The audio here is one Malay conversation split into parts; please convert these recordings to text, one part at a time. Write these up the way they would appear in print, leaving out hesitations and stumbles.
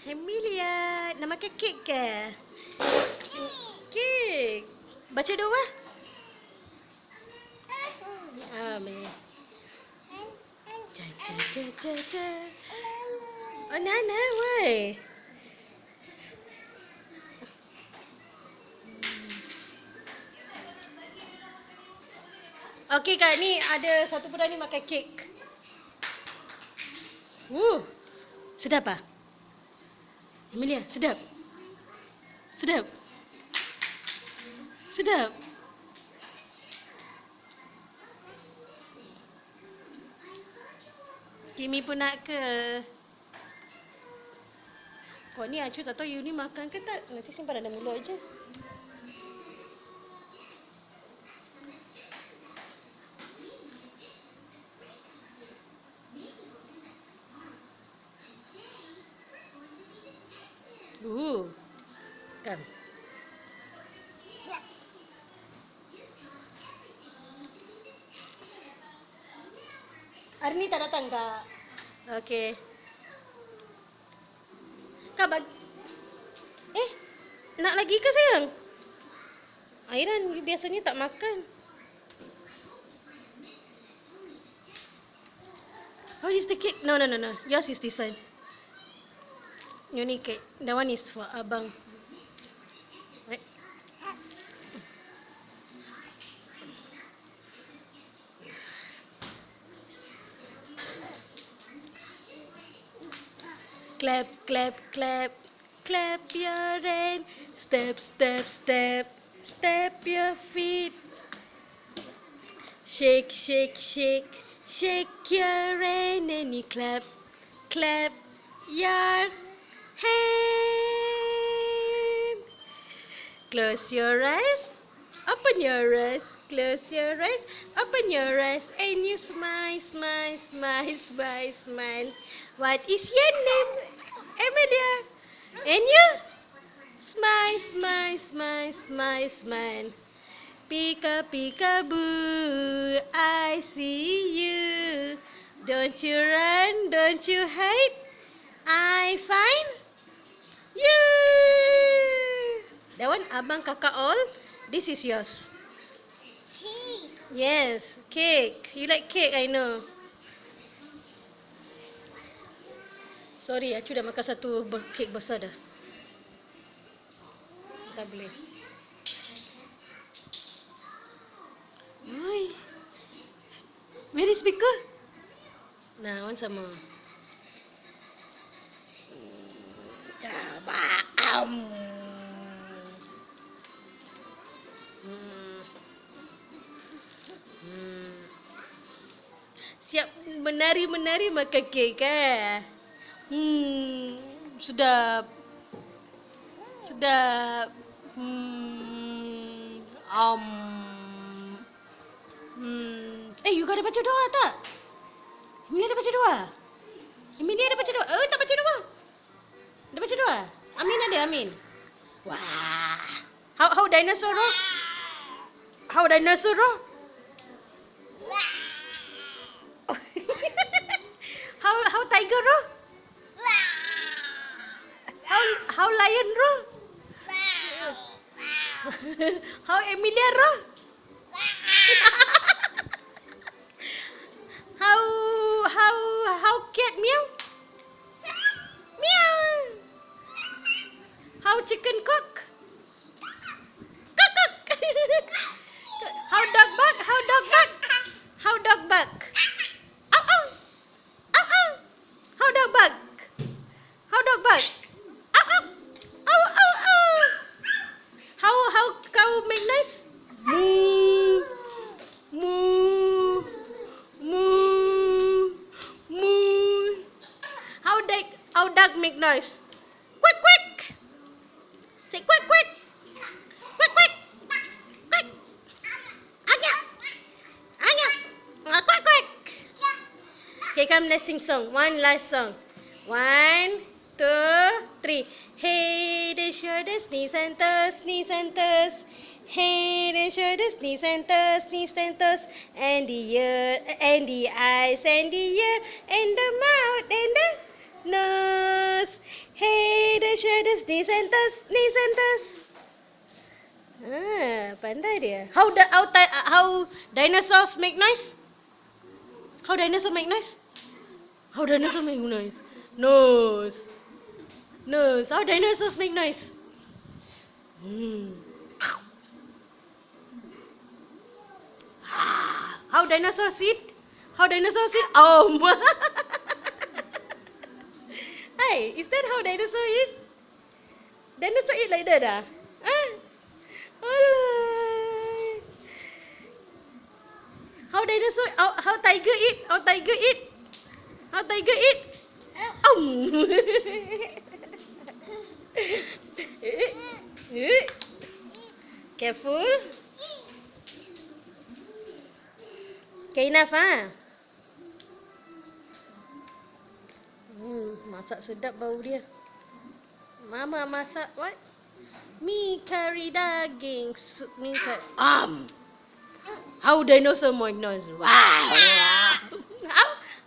Amelia, nak makan kek ke? Kek. Baca doa. Amin. Ja ja ja ja ja. Oh, Nana, why? Okey Kak, ni ada satu budak ni makan kek. Sedap ah? Amelia, sedap? Sedap? Sedap? Kimi pun nak ke? Kau ni Acu tak tahu you ni makan ke tak? Nanti simpan dalam mulut je. Kan. Hari ni tak datang Kak. Okey. Kak nak lagi ke sayang? Airan biasanya tak makan. Oh, this the cake? No. Yours is this one. You need cake. That one is for abang. Right? Clap, clap, clap. Clap your hands. Step, step, step. Step your feet. Shake, shake, shake. Shake your hand and you clap. Clap your hand. Close your eyes. Open your eyes. Close your eyes. Open your eyes. And you smile, smile, smile, smile, smile. What is your name? Amelia. And you? Smile, smile, smile, smile, smile. Pika, peekaboo, I see you. Don't you run, don't you hide. I find you. That one abang kakak all. This is yours. Cake. Yes, cake. You like cake, I know. Sorry, Acu dah makan satu kek besar dah. Tak boleh. Oi. Where is speaker? Nah, one sama. Coba Siap menari-menari makan kek kan? Sedap. Sedap. You dah baca doa tak? Amelia dah baca doa? Amelia dah baca doa? Oh, tak baca doa. Dah baca doa? Amin ada, Amin. Wah. How dinosaur roar? How dinosaur roar? How tiger roar? How lion roar? How Amelia roar? How cat meow? Meow. How chicken cock? Cock cock. How dog bark? How dog bark? How dog bark? Ow ow. Ow ow. How dog bark? How dog bark? Ow ow. Ow ow ow. How cow make noise? Moo. Moo. Moo. Moo. How dog make noise? Quack quack. Say quack quack. Quack quack. Quack. Anya. Anya. Quack quack. Okay, come let's sing song. One last song. 1, 2, 3. Head and shoulders, knees and toes, knees and toes. Head and shoulders, knees and toes, knees and toes. And the ear, and the eyes, and the ear, and the mouth, and the nose. Head shoulders, knees and toes, knees and toes. Pandai dia. How dinosaurs make noise? How dinosaurs make noise? How dinosaurs make noise? Nose. Nose. How dinosaurs make noise? How dinosaurs eat? How dinosaurs eat? Hey, is that how dinosaurs eat? Dinosaur eat like that ah? Alah. How tiger eat? How tiger eat? How tiger eat? Careful. Okay, enough ah. Masak sedap bau dia. Mama masak what? Mi kari daging, sup mi kari. How dinosaur make noise? Wow.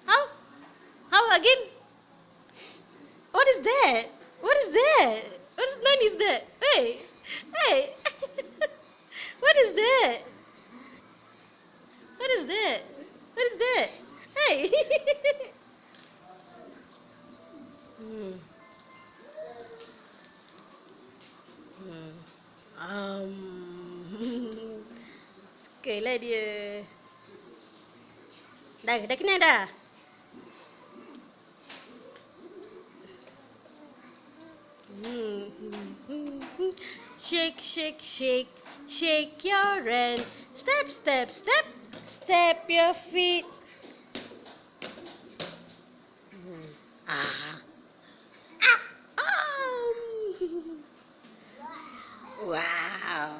How? How again? What is that? What is that? What noise is that? Hey. What is that? What is that? What is that? Hey. Sukalah dia. Dah kena dah. Shake, shake, shake, shake your hand. Step, step, step, step your feet. Wow.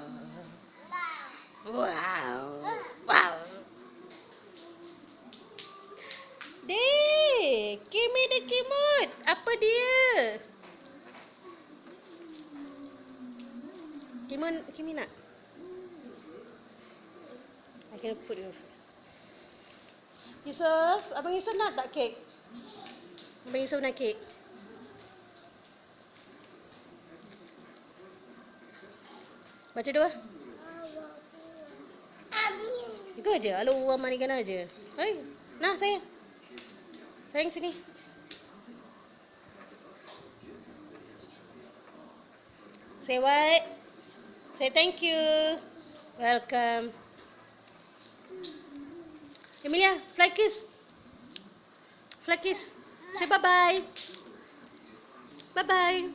Wow. Wow. Dek, Kimi the Kimut. Apa dia? Kimi nak? I can put you first. Yusuf, Abang Yusuf nak tak kek? Abang Yusuf nak kek? Baca doa. Itu aja. Alu wa manikana aja. Hai, nah sayang. Sayang sini. Say what? Say thank you. Welcome. Amelia, fly kiss. Fly kiss. Say bye-bye. Bye-bye.